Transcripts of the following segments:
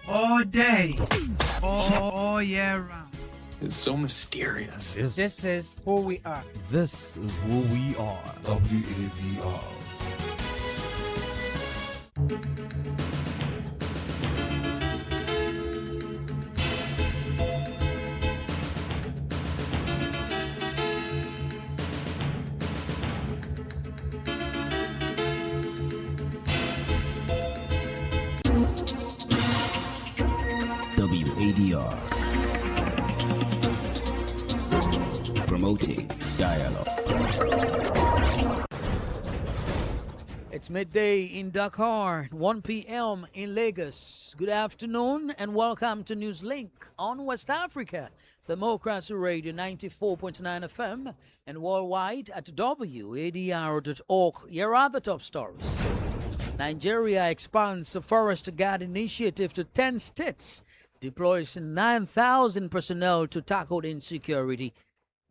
All day, all year round. It's so mysterious. This is who we are. This is who we are. WAVR. WADR, promoting dialogue. It's midday in Dakar, 1 p.m. in Lagos. Good afternoon and welcome to Newslink on West Africa, Democracy Radio 94.9 FM and worldwide at WADR.org. Here are the top stories. Nigeria expands the Forest Guard initiative to 10 states, deploys 9,000 personnel to tackle insecurity.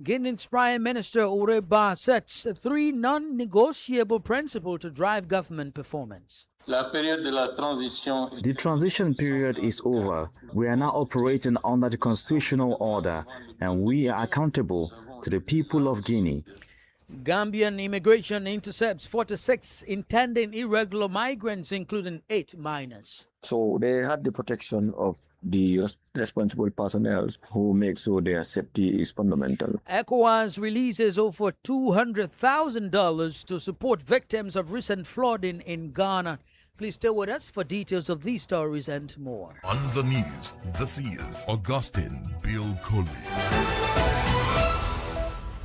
Guinea's Prime Minister Ureba sets 3 non-negotiable principles to drive government performance. The transition period is over. We are now operating under the constitutional order, and we are accountable to the people of Guinea. Gambian immigration intercepts 46 intending irregular migrants, including 8 minors. So they had the protection of the responsible personnel who make sure their safety is fundamental. ECOWAS releases over $200,000 to support victims of recent flooding in Ghana. Please stay with us for details of these stories and more. On the news, this is Augustine Bill Coley.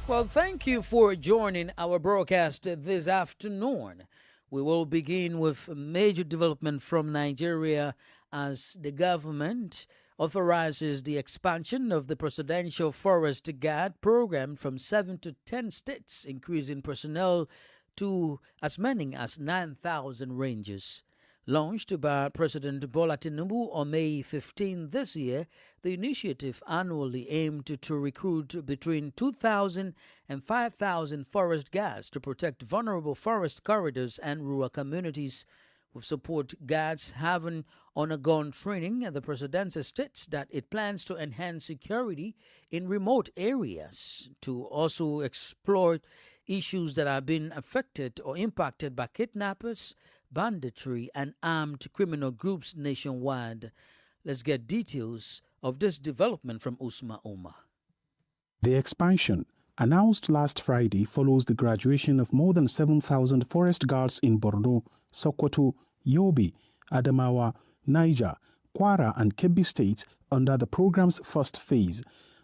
Well, thank you for joining our broadcast this afternoon. We will begin with a major development from Nigeria as the government authorizes the expansion of the Presidential Forest Guard program from 7 to 10 states, increasing personnel to as many as 9,000 rangers. Launched by President Bola Tinubu on May 15 this year, the initiative annually aimed to recruit between 2,000 and 5,000 forest guards to protect vulnerable forest corridors and rural communities. With support guards having undergone training, the presidency states that it plans to enhance security in remote areas to also explore issues that have been affected or impacted by kidnappers, banditry, and armed criminal groups nationwide. Let's get details of this development from Usma Omar. The expansion, announced last Friday, follows the graduation of more than 7,000 forest guards in Borno, Sokoto, Yobe, Adamawa, Niger, Kwara, and Kebbi states under the program's first phase.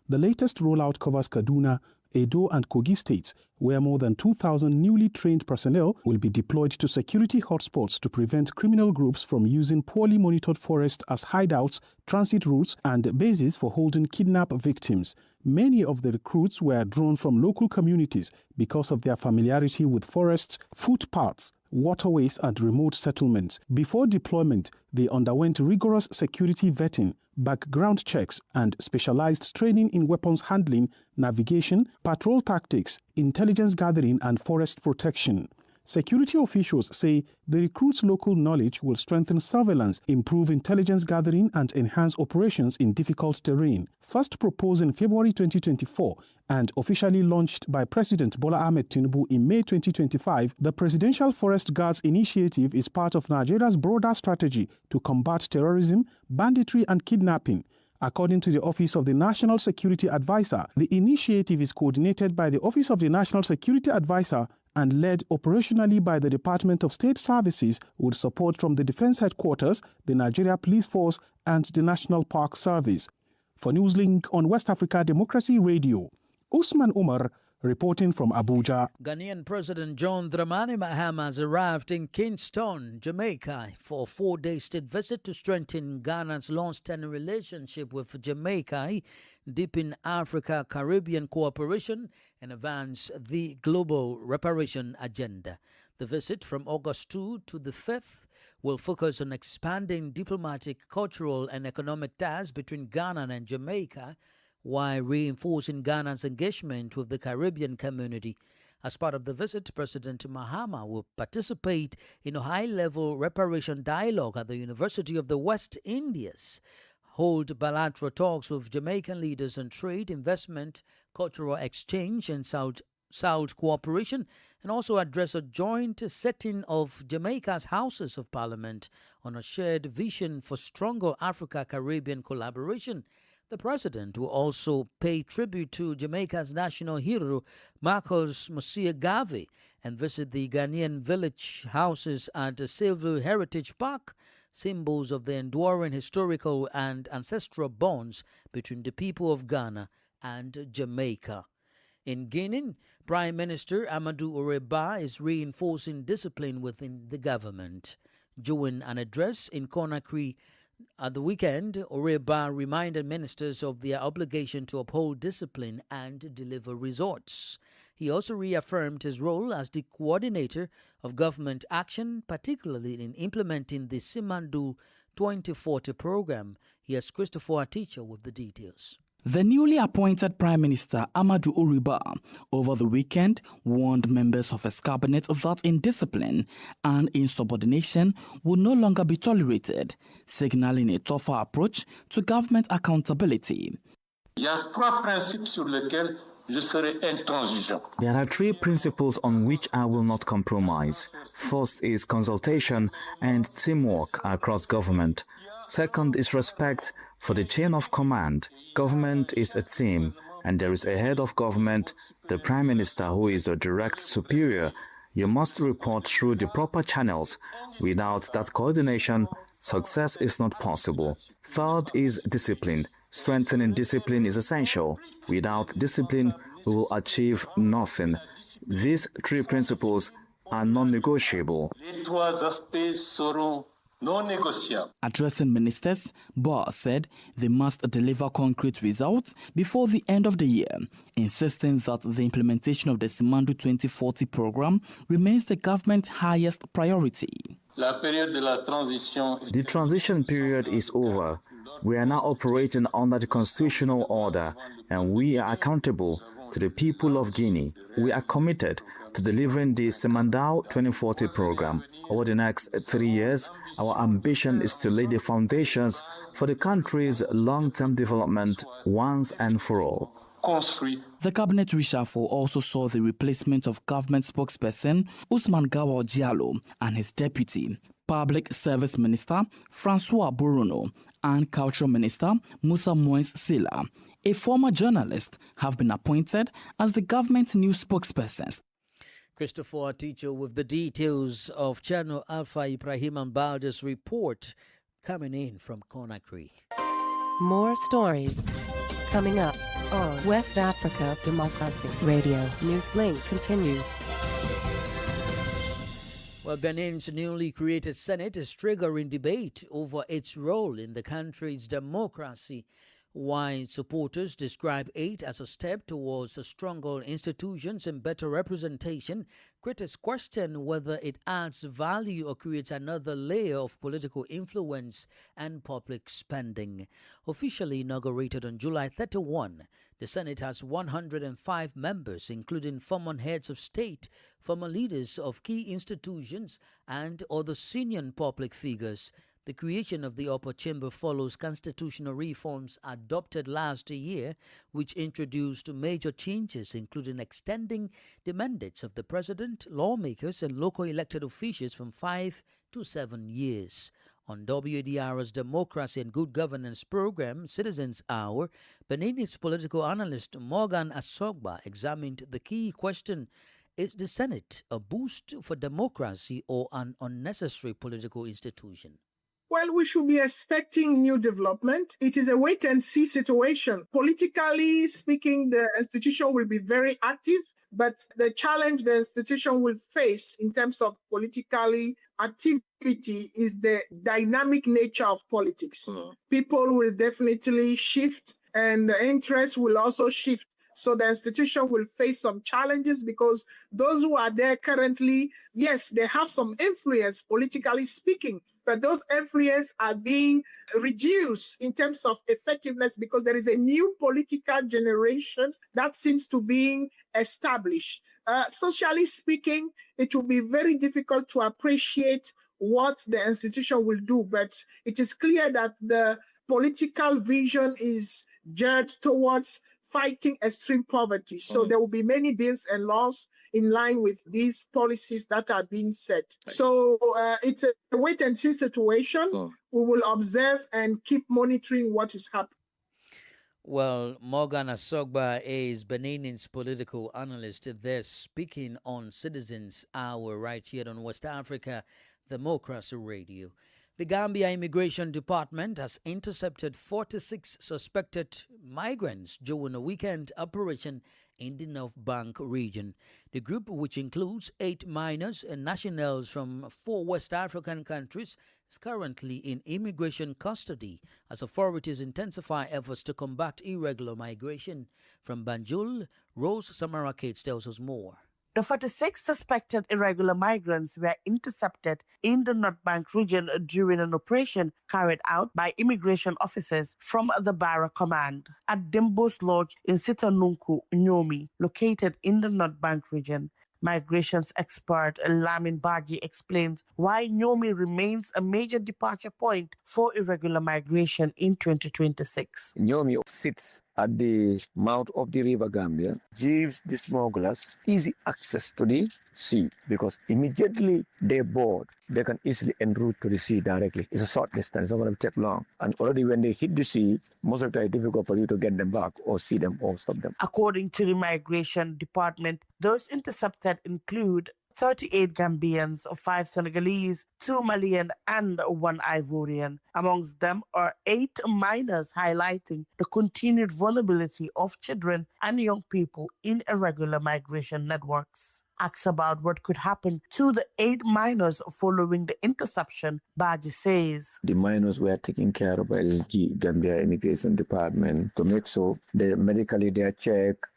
The latest rollout covers Kaduna, Edo, and Kogi states, where more than 2,000 newly trained personnel will be deployed to security hotspots to prevent criminal groups from using poorly monitored forests as hideouts, transit routes, and bases for holding kidnap victims. Many of the recruits were drawn from local communities because of their familiarity with forests, footpaths, waterways, and remote settlements. Before deployment, they underwent rigorous security vetting, background checks, and specialized training in weapons handling, navigation, patrol tactics, intelligence gathering, and forest protection. Security officials say the recruits' local knowledge will strengthen surveillance, improve intelligence gathering, and enhance operations in difficult terrain. First proposed in February 2024 and officially launched by President Bola Ahmed Tinubu in May 2025, the Presidential Forest Guards Initiative is part of Nigeria's broader strategy to combat terrorism, banditry, and kidnapping. According to the Office of the National Security Advisor, the initiative is coordinated by the Office of the National Security Advisor and led operationally by the Department of State Services with support from the Defense Headquarters, the Nigeria Police Force, and the National Park Service. For Newslink on West Africa Democracy Radio, Usman Umar reporting from Abuja. Ghanaian President John Dramani Mahama has arrived in Kingston, Jamaica, for a 4-day state visit to strengthen Ghana's long-standing relationship with Jamaica, deepen Africa-Caribbean cooperation, and advance the global reparation agenda. The visit from August 2 to the 5th will focus on expanding diplomatic, cultural, and economic ties between Ghana and Jamaica, while reinforcing Ghana's engagement with the Caribbean community. As part of the visit, President Mahama will participate in a high-level reparation dialogue at the University of the West Indies, hold bilateral talks with Jamaican leaders on trade, investment, cultural exchange, and South cooperation, and also address a joint setting of Jamaica's Houses of Parliament on a shared vision for stronger Africa-Caribbean collaboration. The president will also pay tribute to Jamaica's national hero, Marcus Mosiah Garvey, and visit the Ghanaian village houses at the Silver Heritage Park, symbols of the enduring historical and ancestral bonds between the people of Ghana and Jamaica. In Guinea, Prime Minister Amadou Oreba is reinforcing discipline within the government. During an address in Conakry at the weekend, Oreba reminded ministers of their obligation to uphold discipline and deliver results. He also reaffirmed his role as the coordinator of government action, particularly in implementing the Simandu 2040 program. Here's Christopher Aticha with the details. The newly appointed Prime Minister Amadou Oriba over the weekend warned members of his cabinet that indiscipline and insubordination would no longer be tolerated, signaling a tougher approach to government accountability. There are three principles on which I will not compromise. First is consultation and teamwork across government. Second is respect for the chain of command. Government is a team, and there is a head of government, the Prime Minister, who is a direct superior. You must report through the proper channels. Without that coordination, success is not possible. Third is discipline. Strengthening discipline is essential. Without discipline, we will achieve nothing. These three principles are non-negotiable. Addressing ministers, Barr said they must deliver concrete results before the end of the year, insisting that the implementation of the Simandu 2040 program remains the government's highest priority. The transition period is over. We are now operating under the constitutional order, and we are accountable to the people of Guinea. We are committed to delivering the Simandu 2040 program. Over the next 3 years, our ambition is to lay the foundations for the country's long-term development once and for all. The cabinet reshuffle also saw the replacement of government spokesperson Usman Gawal Diallo and his deputy, Public Service Minister Francois Borono, and Cultural Minister Musa Moise Sila, a former journalist, have been appointed as the government's new spokespersons. Christopher Aticho with the details of Channel Alpha Ibrahim Ambalda's report coming in from Conakry. More stories coming up on West Africa Democracy Radio. Newslink continues. Well, Benin's newly created Senate is triggering debate over its role in the country's democracy. While supporters describe it as a step towards stronger institutions and better representation, critics question whether it adds value or creates another layer of political influence and public spending. Officially inaugurated on July 31, the Senate has 105 members, including former heads of state, former leaders of key institutions, and other senior public figures. The creation of the upper chamber follows constitutional reforms adopted last year, which introduced major changes, including extending the mandates of the president, lawmakers, and local elected officials from 5 to 7 years. On WDR's Democracy and Good Governance program, Citizens Hour, Benin's political analyst Morgan Asogba examined the key question: is the Senate a boost for democracy or an unnecessary political institution? Well, we should be expecting new development. It is a wait-and-see situation. Politically speaking, the institution will be very active, but the challenge the institution will face in terms of politically activity is the dynamic nature of politics. People will definitely shift, and the interest will also shift. So the institution will face some challenges because those who are there currently, yes, they have some influence politically speaking, but those influence are being reduced in terms of effectiveness because there is a new political generation that seems to be established. socially speaking, it will be very difficult to appreciate what the institution will do, but it is clear that the political vision is geared towards fighting extreme poverty. So there will be many bills and laws in line with these policies that are being set. So it's a wait and see situation. We will observe and keep monitoring what is happening. Well, Morgan Asogba is Benin's political analyst. They're speaking on Citizens Hour right here on West Africa Democracy Radio. The Gambia Immigration Department has intercepted 46 suspected migrants during a weekend operation in the North Bank region. The group, which includes 8 minors and nationals from 4 West African countries, is currently in immigration custody as authorities intensify efforts to combat irregular migration. From Banjul, Rose Samarakate tells us more. The 46 suspected irregular migrants were intercepted in the North Bank region during an operation carried out by immigration officers from the Barra Command at Dimbos Lodge in Sitanunku, Nyomi, located in the North Bank region. Migrations expert Lamin Baji explains why Nyomi remains a major departure point for irregular migration in 2026. Nyomi sits at the mouth of the river Gambia, gives the smugglers easy access to the sea because immediately they board, they can easily en route to the sea directly. It's a short distance, it's not going to take long. And already when they hit the sea, most of the time it's difficult for you to get them back or see them or stop them. According to the Migration Department, those intercepted include 38 Gambians, 5 Senegalese, 2 Malian, and 1 Ivorian. Amongst them are 8 minors, highlighting the continued vulnerability of children and young people in irregular migration networks. Asked about what could happen to the 8 minors following the interception, Baji says the minors were taken care of by SG, Gambia Immigration Department, to make sure they medically they are checked,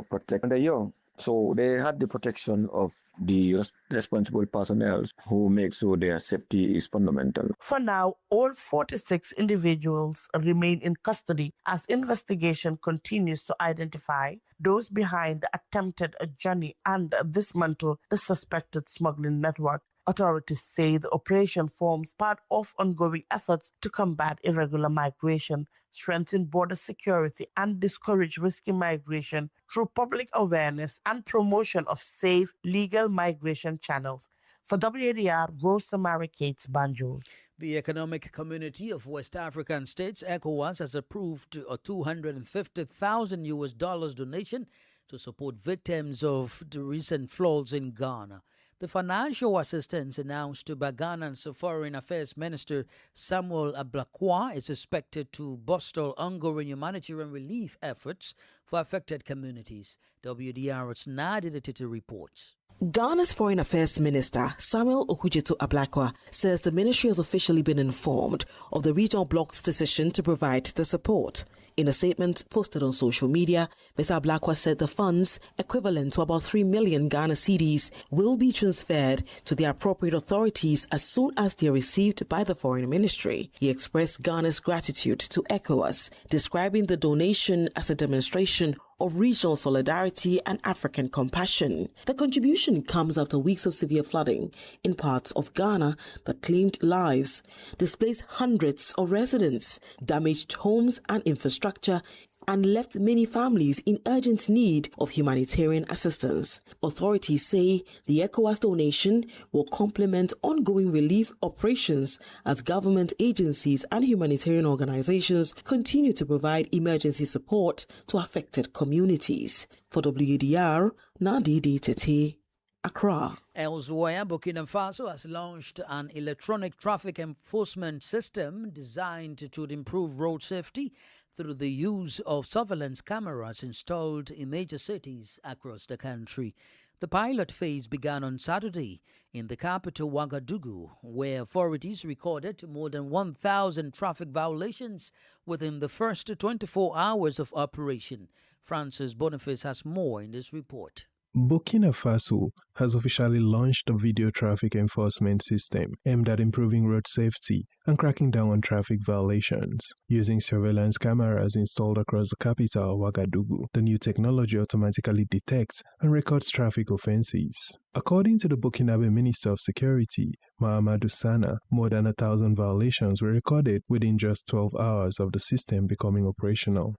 protect the young. So they had the protection of the responsible personnel who make sure their safety is fundamental. For now, all 46 individuals remain in custody as investigation continues to identify those behind the attempted journey and dismantle the suspected smuggling network. Authorities say the operation forms part of ongoing efforts to combat irregular migration, strengthen border security, and discourage risky migration through public awareness and promotion of safe, legal migration channels. For WADR, Rosa Marikates, Banjul. The Economic Community of West African States, ECOWAS, has approved a $250,000 donation to support victims of the recent floods in Ghana. The financial assistance announced by Ghana's Foreign Affairs Minister Samuel Ablakwa is expected to bolster ongoing humanitarian relief efforts for affected communities. WDR's Nadia Titi reports. Ghana's Foreign Affairs Minister Samuel Okudzeto Ablakwa says the ministry has officially been informed of the regional bloc's decision to provide the support. In a statement posted on social media, Mr. Ablakwa said the funds, equivalent to about 3 million Ghana cedis, will be transferred to the appropriate authorities as soon as they are received by the Foreign Ministry. He expressed Ghana's gratitude to ECOWAS, describing the donation as a demonstration of regional solidarity and African compassion. The contribution comes after weeks of severe flooding in parts of Ghana that claimed lives, displaced hundreds of residents, damaged homes and infrastructure, and left many families in urgent need of humanitarian assistance. Authorities say the ECOWAS donation will complement ongoing relief operations as government agencies and humanitarian organizations continue to provide emergency support to affected communities. For WDR, Nadi Tete, Accra. Elsewhere, Burkina Faso has launched an electronic traffic enforcement system designed to improve road safety through the use of surveillance cameras installed in major cities across the country. The pilot phase began on Saturday in the capital Ouagadougou, where authorities recorded more than 1,000 traffic violations within the first 24 hours of operation. Francis Boniface has more in this report. Burkina Faso has officially launched a video traffic enforcement system aimed at improving road safety and cracking down on traffic violations. Using surveillance cameras installed across the capital, Ouagadougou, the new technology automatically detects and records traffic offenses. According to the Burkinabe Minister of Security, Mahamadou Sana, more than 1,000 violations were recorded within just 12 hours of the system becoming operational.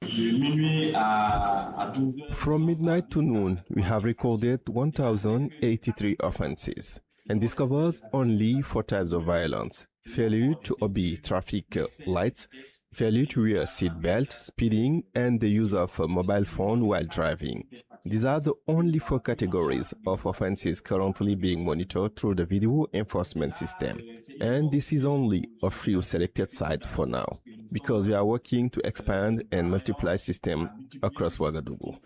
From midnight to noon, we have recorded 1,083 offenses, and this covers only 4 types of violence: failure to obey traffic lights, failure to wear a seat belt, speeding, and the use of a mobile phone while driving. These are the only 4 categories of offenses currently being monitored through the video enforcement system. And this is only a few selected sites for now, because we are working to expand and multiply systems across Ouagadougou.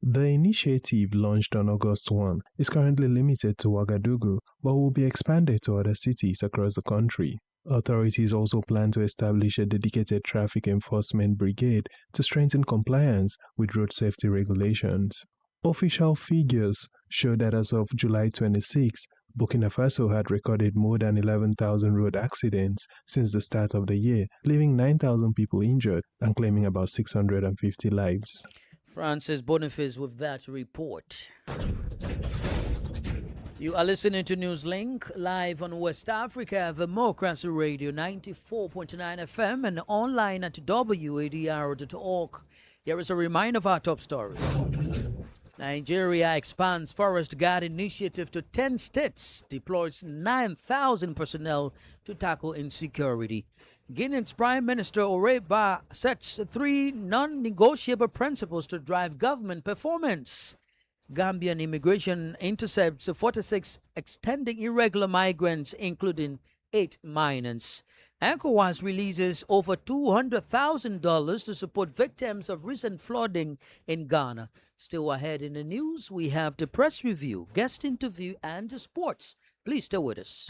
The initiative, launched on August 1, is currently limited to Ouagadougou, but will be expanded to other cities across the country. Authorities also plan to establish a dedicated traffic enforcement brigade to strengthen compliance with road safety regulations. Official figures show that as of July 26, Burkina Faso had recorded more than 11,000 road accidents since the start of the year, leaving 9,000 people injured and claiming about 650 lives. Francis Boniface with that report. You are listening to Newslink live on West Africa, Democracy Radio 94.9 FM and online at wadr.org. Here is a reminder of our top stories. Nigeria expands Forest Guard initiative to 10 states, deploys 9,000 personnel to tackle insecurity. Guinea's Prime Minister Oreba sets 3 non-negotiable principles to drive government performance. Gambian immigration intercepts 46 extending irregular migrants, including 8 minors. ECOWAS releases over $200,000 to support victims of recent flooding in Ghana. Still ahead in the news, we have the press review, guest interview, and the sports. Please stay with us.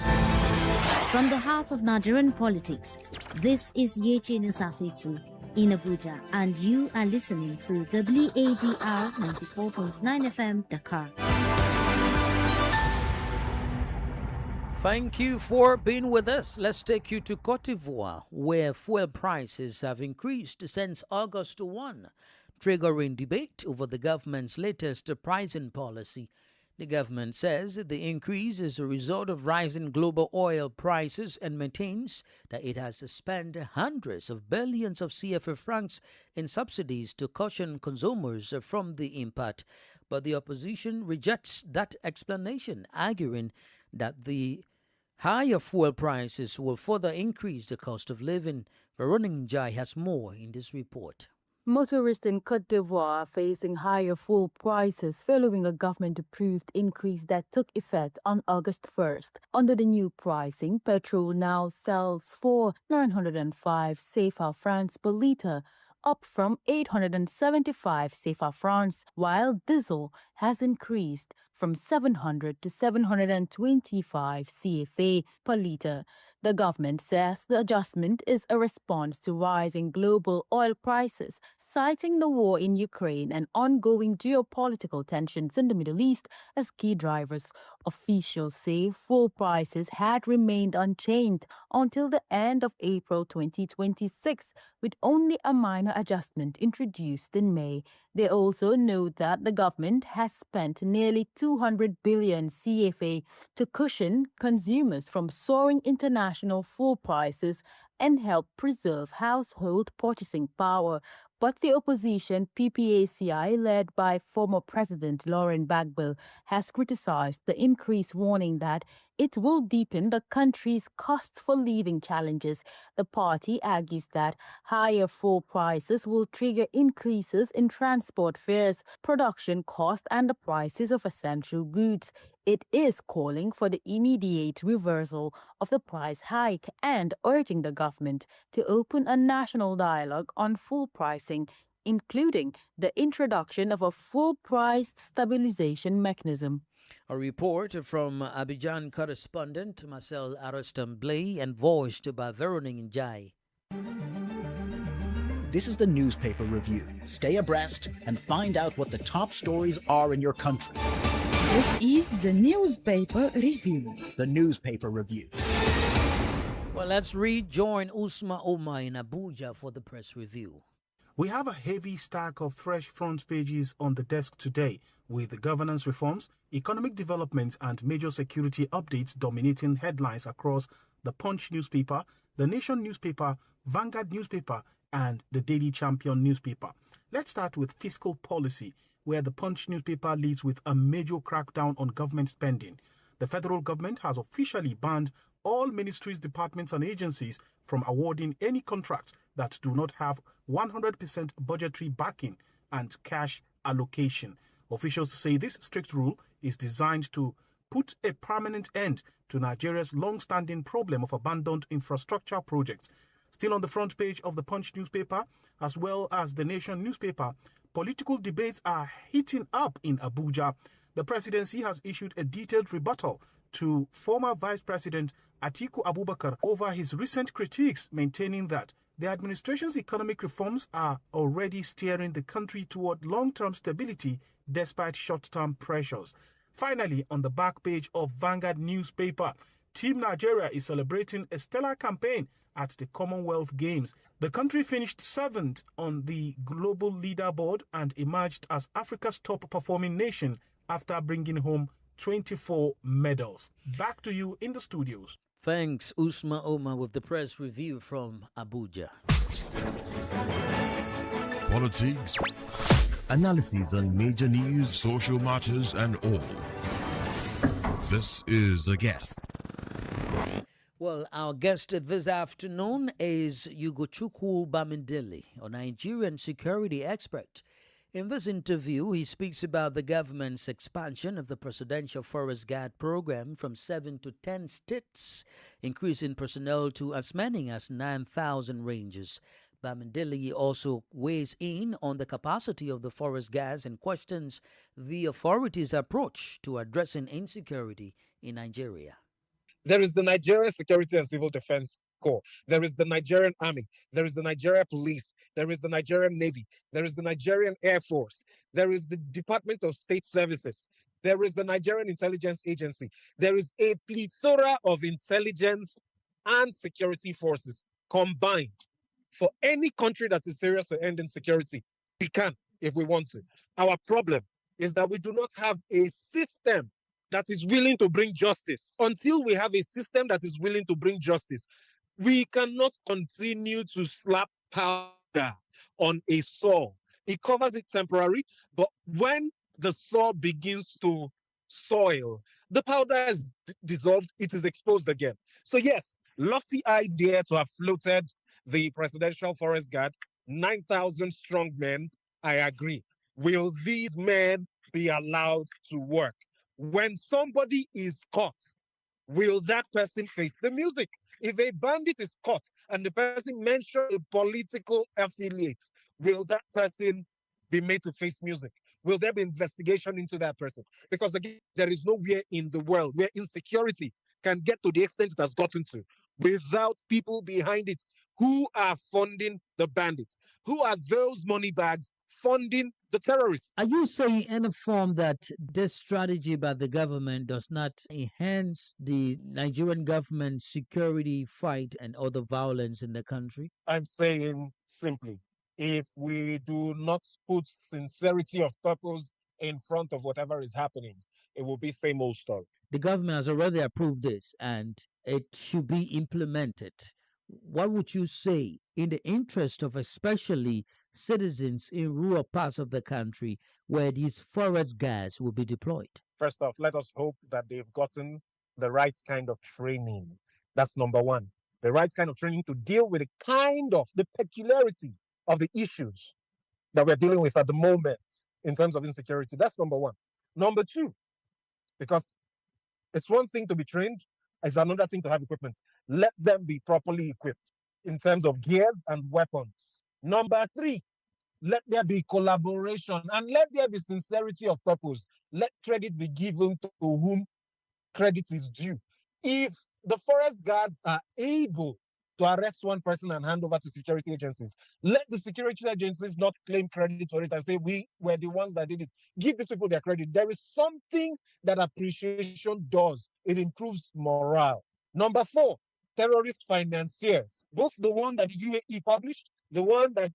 From the heart of Nigerian politics, this is Yechi Nisasitu in Abuja, and you are listening to WADR 94.9 FM Dakar. Thank you for being with us. Let's take you to Cote d'Ivoire, where fuel prices have increased since August 1, triggering debate over the government's latest pricing policy. The government says the increase is a result of rising global oil prices and maintains that it has spent hundreds of billions of CFA francs in subsidies to caution consumers from the impact. But the opposition rejects that explanation, arguing that the higher fuel prices will further increase the cost of living. Veronica Njai has more in this report. Motorists in Côte d'Ivoire are facing higher fuel prices following a government-approved increase that took effect on August 1st. Under the new pricing, petrol now sells for 905 CFA francs per litre, up from 875 CFA francs, while diesel has increased from 700 to 725 CFA per litre. The government says the adjustment is a response to rising global oil prices, citing the war in Ukraine and ongoing geopolitical tensions in the Middle East as key drivers. Officials say fuel prices had remained unchanged until the end of April 2026, with only a minor adjustment introduced in May. They also note that the government has spent nearly 200 billion CFA to cushion consumers from soaring international fuel prices and help preserve household purchasing power. But the opposition, PPACI, led by former President Laurent Gbagbo, has criticized the increase, warning that it will deepen the country's cost for living challenges. The party argues that higher fuel prices will trigger increases in transport fares, production costs, and the prices of essential goods. It is calling for the immediate reversal of the price hike and urging the government to open a national dialogue on fuel pricing, including the introduction of a full price stabilization mechanism. A report from Abidjan correspondent Marcel Arostamblay and voiced by Veronica Njai. This is the newspaper review. Stay abreast and find out what the top stories are in your country. This is the newspaper review. The newspaper review. Well, let's rejoin Usma Omar in Abuja for the press review. We have a heavy stack of fresh front pages on the desk today, with the governance reforms, economic developments, and major security updates dominating headlines across the Punch newspaper, the Nation newspaper, Vanguard newspaper, and the Daily Champion newspaper. Let's start with fiscal policy, where the Punch newspaper leads with a major crackdown on government spending. The federal government has officially banned all ministries, departments, and agencies from awarding any contracts that do not have 100% budgetary backing and cash allocation. Officials say this strict rule is designed to put a permanent end to Nigeria's long-standing problem of abandoned infrastructure projects. Still on the front page of the Punch newspaper, as well as the Nation newspaper, political debates are heating up in Abuja. The presidency has issued a detailed rebuttal to former Vice President Atiku Abubakar over his recent critiques, maintaining that the administration's economic reforms are already steering the country toward long-term stability despite short-term pressures. Finally, on the back page of Vanguard newspaper, Team Nigeria is celebrating a stellar campaign at the Commonwealth Games. The country finished 7th on the global leaderboard and emerged as Africa's top-performing nation after bringing home 24 medals. Back to you in the studios. Thanks, Usma Omar, with the press review from Abuja. Politics, analysis on major news, social matters, and all. This is a guest. Well, our guest this afternoon is Ugochukwu Bamidele, a Nigerian security expert. In this interview, he speaks about the government's expansion of the Presidential Forest Guard program from 7 to 10 states, increasing personnel to as many as 9,000 rangers. Bamidele also weighs in on the capacity of the forest guards and questions the authorities' approach to addressing insecurity in Nigeria. There is the Nigerian Security and Civil Defense Corps. There is the Nigerian Army. There is the Nigerian Police. There is the Nigerian Navy. There is the Nigerian Air Force. There is the Department of State Services. There is the Nigerian Intelligence Agency. There is a plethora of intelligence and security forces combined. For any country that is serious to end insecurity, we can if we want to. Our problem is that we do not have a system that is willing to bring justice. Until we have a system that is willing to bring justice, we cannot continue to slap powder on a saw. It covers it temporarily, but when the saw begins to soil, the powder is dissolved, it is exposed again. So yes, lofty idea to have floated the Presidential Forest Guard, 9,000 strong men, I agree. Will these men be allowed to work? When somebody is caught, will that person face the music? If a bandit is caught and the person mentions a political affiliate, will that person be made to face music? Will there be investigation into that person? Because again, there is nowhere in the world where insecurity can get to the extent it has gotten to without people behind it who are funding the bandits. Who are those money bags funding the terrorists? Are you saying in a form that this strategy by the government does not enhance the Nigerian government's security fight and other violence in the country? I'm saying simply, if we do not put sincerity of purpose in front of whatever is happening, it will be same old story. The government has already approved this and it should be implemented. What would you say in the interest of especially citizens in rural parts of the country where these forest guards will be deployed? First off, let us hope that they've gotten the right kind of training. That's number one. The right kind of training to deal with the peculiarity of the issues that we're dealing with at the moment in terms of insecurity. That's number one. Number two, because it's one thing to be trained, it's another thing to have equipment. Let them be properly equipped in terms of gears and weapons. Number three, let there be collaboration and let there be sincerity of purpose. Let credit be given to whom credit is due. If the forest guards are able to arrest one person and hand over to security agencies. Let the security agencies not claim credit for it and say we were the ones that did it. Give these people their credit. There is something that appreciation does. It improves morale. Number 4, terrorist financiers, both the one that the UAE published, the one that,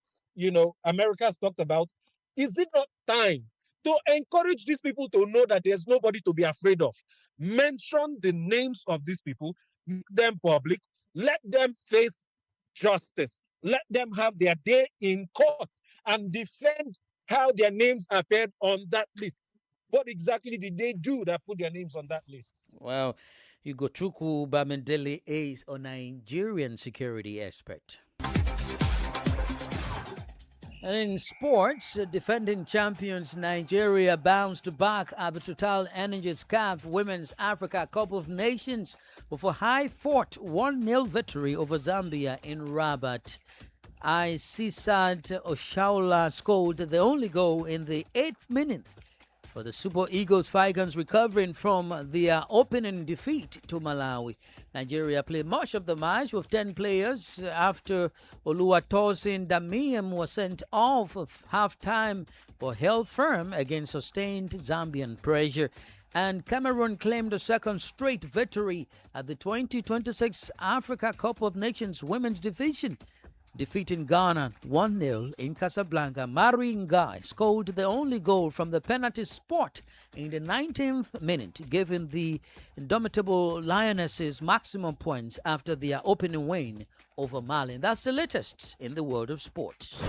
America has talked about. Is it not time to encourage these people to know that there's nobody to be afraid of? Mention the names of these people, make them public, let them face justice, let them have their day in court and defend how their names appeared on that list. What exactly did they do that put their names on that list? Well, Ugochukwu Bamendele is a Nigerian security expert. And in sports, defending champions Nigeria bounced back at the Total Energies CAF Women's Africa Cup of Nations with a high-fought 1-0 victory over Zambia in Rabat. Aisisat Oshaula scored the only goal in the 8th minute for the Super Eagles Falcons, recovering from their opening defeat to Malawi. Nigeria played much of the match with 10 players after Oluwatosin Damiem was sent off of half-time but held firm against sustained Zambian pressure. And Cameroon claimed a second straight victory at the 2026 Africa Cup of Nations Women's Division, defeating Ghana 1-0 in Casablanca. Mari Ngai scored the only goal from the penalty spot in the 19th minute, giving the indomitable Lionesses maximum points after their opening win over Mali. That's the latest in the world of sports.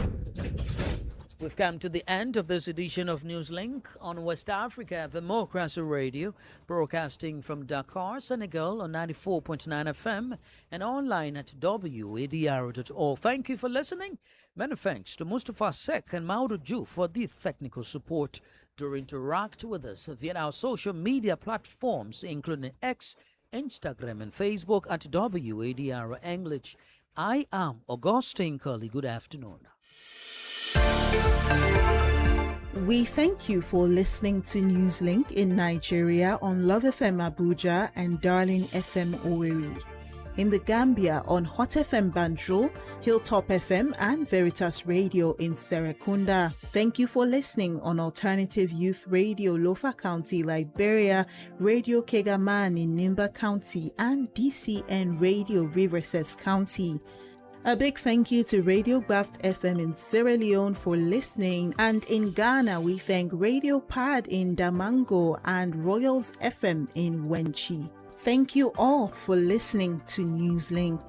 We've come to the end of this edition of Newslink on West Africa Democracy Radio, broadcasting from Dakar, Senegal on 94.9 FM and online at wadr.org. Thank you for listening. Many thanks to Mustafa Sek and Mauro Ju for the technical support. To interact with us via our social media platforms, including X, Instagram, and Facebook at WADR English. I am Augustine Curley. Good afternoon. We thank you for listening to Newslink in Nigeria on Love FM Abuja and Darling FM Owerri. In the Gambia on Hot FM Banjul, Hilltop FM and Veritas Radio in Serekunda. Thank you for listening on Alternative Youth Radio Lofa County, Liberia, Radio Kegaman in Nimba County and DCN Radio Riverside County. A big thank you to Radio Graft FM in Sierra Leone for listening, and in Ghana we thank Radio Pad in Damango and Royals FM in Wenchi. Thank you all for listening to Newslink.